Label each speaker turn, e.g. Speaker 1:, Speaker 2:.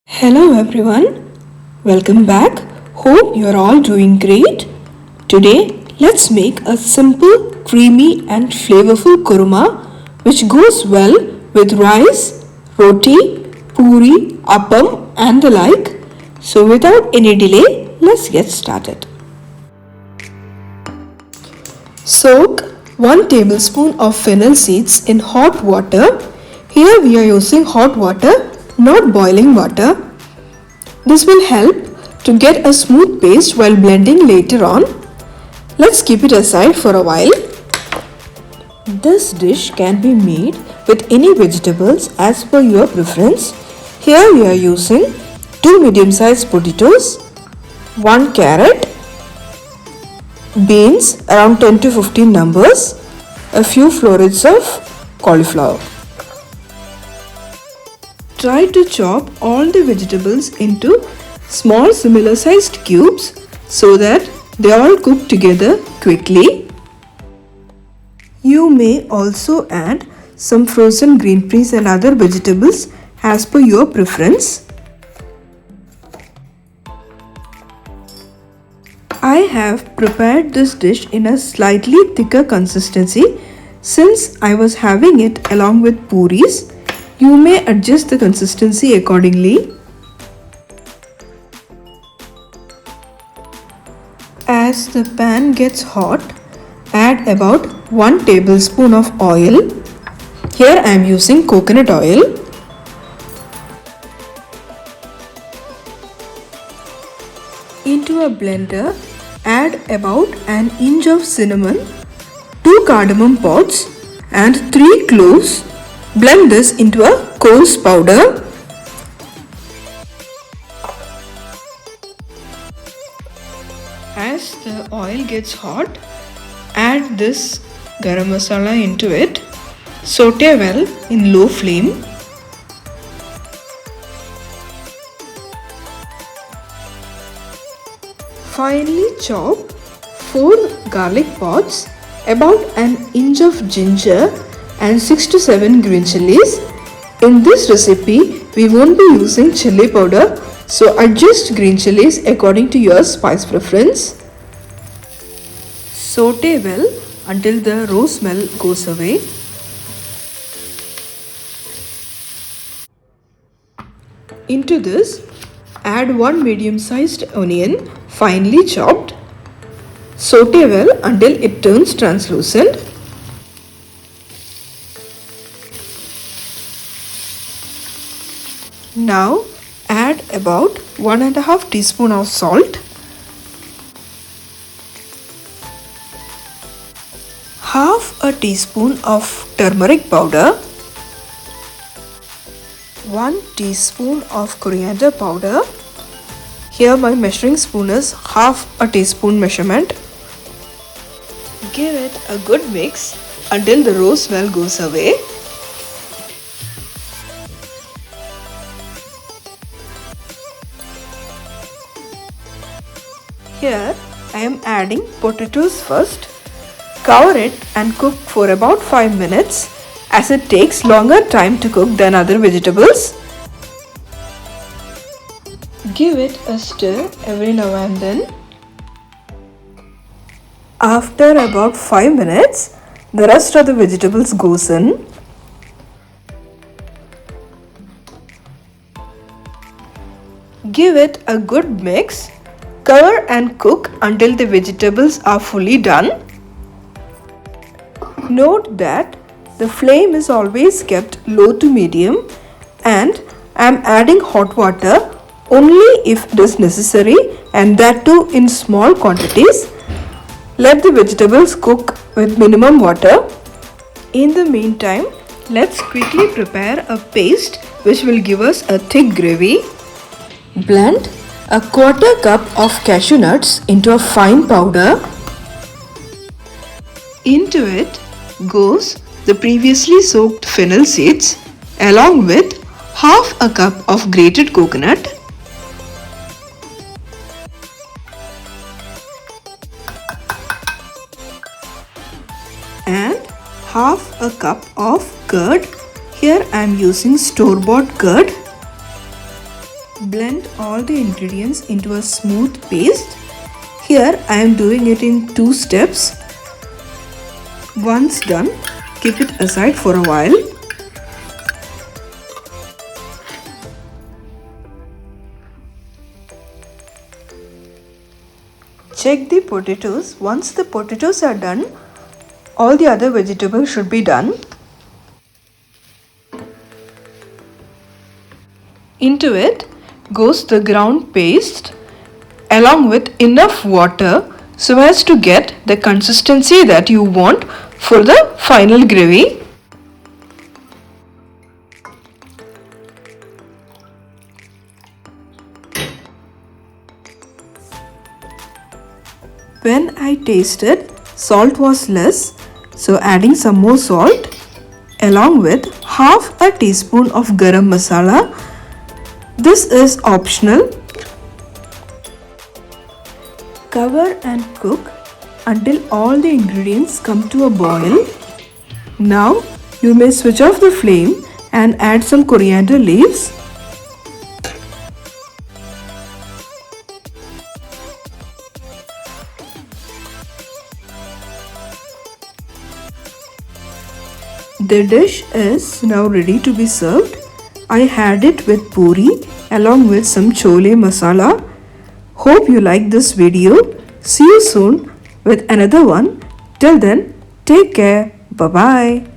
Speaker 1: Hello everyone, welcome back. Hope you're all doing great. Today, let's make a simple, creamy, and flavorful kurma which goes well with rice, roti, puri, appam, and the like. So, without any delay, let's get started. Soak 1 tablespoon of fennel seeds in hot water. Here we are using hot water, not boiling water. This will help to get a smooth paste while blending later on. Let's keep it aside for a while. This dish can be made with any vegetables as per your preference. Here we are using 2 medium-sized potatoes, 1 carrot, beans around 10 to 15 numbers, a few florets of cauliflower. Try to chop all the vegetables into small similar sized cubes so that they all cook together quickly. You may also add some frozen green peas and other vegetables as per your preference. I have prepared this dish in a slightly thicker consistency since I was having it along with puris. You may adjust the consistency accordingly. As the pan gets hot, add about 1 tablespoon of oil. Here I am using coconut oil. Into a blender, add about an inch of cinnamon, 2 cardamom pods and 3 cloves. Blend this into a coarse powder. As the oil gets hot, add this garam masala into it. Saute well in low flame. Finely chop 4 garlic pods, about an inch of ginger and 6 to 7 green chilies. In this recipe, we won't be using chili powder, so adjust green chilies according to your spice preference. Saute well until the raw smell goes away. Into this, add 1 medium-sized onion, finely chopped. Saute well until it turns translucent. Now add about 1.5 teaspoon of salt, half a teaspoon of turmeric powder, 1 teaspoon of coriander powder. Here my measuring spoon is half a teaspoon measurement. Give it a good mix until the raw smell goes away. Here I am adding potatoes first. Cover it and cook for about 5 minutes as it takes longer time to cook than other vegetables. Give it a stir every now and then. After about 5 minutes, the rest of the vegetables goes in. Give it a good mix. Cover and cook until the vegetables are fully done. Note that the flame is always kept low to medium and I am adding hot water only if it is necessary, and that too in small quantities. Let the vegetables cook with minimum water. In the meantime, let's quickly prepare a paste which will give us a thick gravy. Blend a 1/4 cup of cashew nuts into a fine powder. Into it goes the previously soaked fennel seeds along with half a cup of grated coconut. And half a cup of curd. Here I am using store-bought curd. Blend all the ingredients into a smooth paste. Here I am doing it in 2 steps. Once done, keep it aside for a while. Check the potatoes. Once the potatoes are done, all the other vegetables should be done. Into it goes the ground paste along with enough water so as to get the consistency that you want for the final gravy. When I tasted, salt was less, so adding some more salt along with half a teaspoon of garam masala. This is optional. Cover and cook until all the ingredients come to a boil. Now you may switch off the flame and add some coriander leaves. The dish is now ready to be served. I had it with puri along with some chole masala. Hope you like this video. See you soon with another one. Till then, take care. Bye bye.